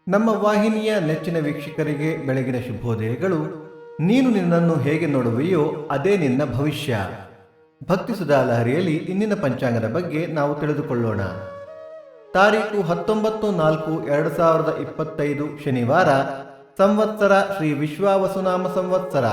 ನಮ್ಮ ವಾಹಿನಿಯ ನೆಚ್ಚಿನ ವೀಕ್ಷಕರಿಗೆ ಬೆಳಗಿನ ಶುಭೋದಯಗಳು. ನೀನು ನಿನ್ನನ್ನು ಹೇಗೆ ನೋಡುವೆಯೋ ಅದೇ ನಿನ್ನ ಭವಿಷ್ಯ. ಭಕ್ತಿ ಸುಧಾ ಲಹರಿಯಲ್ಲಿ ಇಂದಿನ ಪಂಚಾಂಗದ ಬಗ್ಗೆ ನಾವು ತಿಳಿದುಕೊಳ್ಳೋಣ. ತಾರೀಕು 19/4/2025 ಶನಿವಾರ, ಸಂವತ್ಸರ ಶ್ರೀ ವಿಶ್ವಾವಸುನಾಮ ಸಂವತ್ಸರ.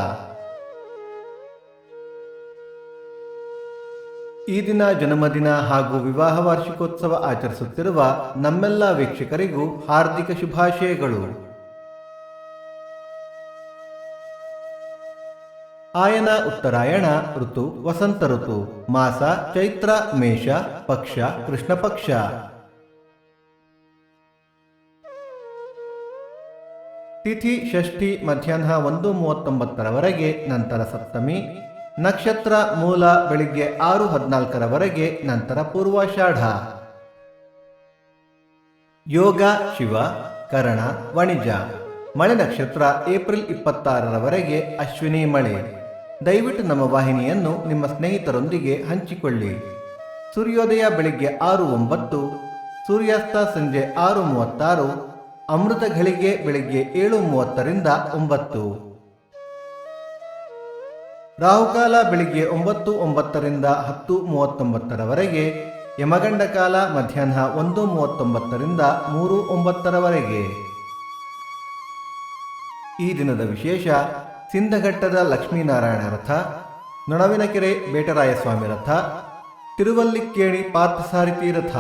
ಈ ದಿನ ಜನ್ಮದಿನ ಹಾಗೂ ವಿವಾಹ ವಾರ್ಷಿಕೋತ್ಸವ ಆಚರಿಸುತ್ತಿರುವ ನಮ್ಮೆಲ್ಲ ವೀಕ್ಷಕರಿಗೂ ಹಾರ್ದಿಕ ಶುಭಾಶಯಗಳು. ಆಯನ ಉತ್ತರಾಯಣ ಋತು ವಸಂತ ಋತು. ಮಾಸ ಚೈತ್ರ ಮೇಷ. ಪಕ್ಷ ಕೃಷ್ಣ ಪಕ್ಷ. ತಿಥಿ ಷಷ್ಠಿ ಮಧ್ಯಾಹ್ನ 1:39 ನಂತರ ಸಪ್ತಮಿ. ನಕ್ಷತ್ರ ಮೂಲ ಬೆಳಿಗ್ಗೆ 6:14 ನಂತರ ಪೂರ್ವಾಷಾಢ. ಯೋಗ ಶಿವ, ಕರಣ ವಣಿಜ. ಮಳೆ ನಕ್ಷತ್ರ ಏಪ್ರಿಲ್ 26 ಅಶ್ವಿನಿ ಮಳೆ. ದಯವಿಟ್ಟು ನಮ್ಮ ವಾಹಿನಿಯನ್ನು ನಿಮ್ಮ ಸ್ನೇಹಿತರೊಂದಿಗೆ ಹಂಚಿಕೊಳ್ಳಿ. ಸೂರ್ಯೋದಯ ಬೆಳಿಗ್ಗೆ 6:09, ಸೂರ್ಯಾಸ್ತ ಸಂಜೆ 6:36, ಅಮೃತ ಘಳಿಗೆ ಬೆಳಿಗ್ಗೆ 7:30 9. ರಾಹುಕಾಲ ಬೆಳಿಗ್ಗೆ 9:09 10:39, ಯಮಗಂಡ ಕಾಲ ಮಧ್ಯಾಹ್ನ 1:39 3:09. ಈ ದಿನದ ವಿಶೇಷ: ಸಿಂಧಘಟ್ಟದ ಲಕ್ಷ್ಮೀನಾರಾಯಣ ರಥ, ನೊಣವಿನಕೆರೆ ಬೇಟರಾಯಸ್ವಾಮಿ ರಥ, ತಿರುವಲ್ಲಿಕ್ಕೇಣಿ ಪಾರ್ಥಸಾರಥಿ ರಥ.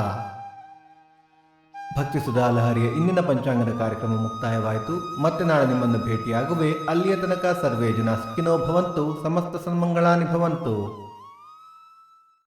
ಭಕ್ತಿ ಸುಧಾ ಲಹರಿಯ ಇಂದಿನ ಪಂಚಾಂಗದ ಕಾರ್ಯಕ್ರಮ ಮುಕ್ತಾಯವಾಯಿತು. ಮತ್ತೆ ನಾಳೆ ನಿಮ್ಮನ್ನು ಭೇಟಿಯಾಗುವೆ. ಅಲ್ಲಿಯ ತನಕ ಸರ್ವೇ ಜನ ಸುಖಿನೋ ಭವಂತು, ಸಮಸ್ತ ಸನ್ಮಂಗಳಾನಿ ಭವಂತು.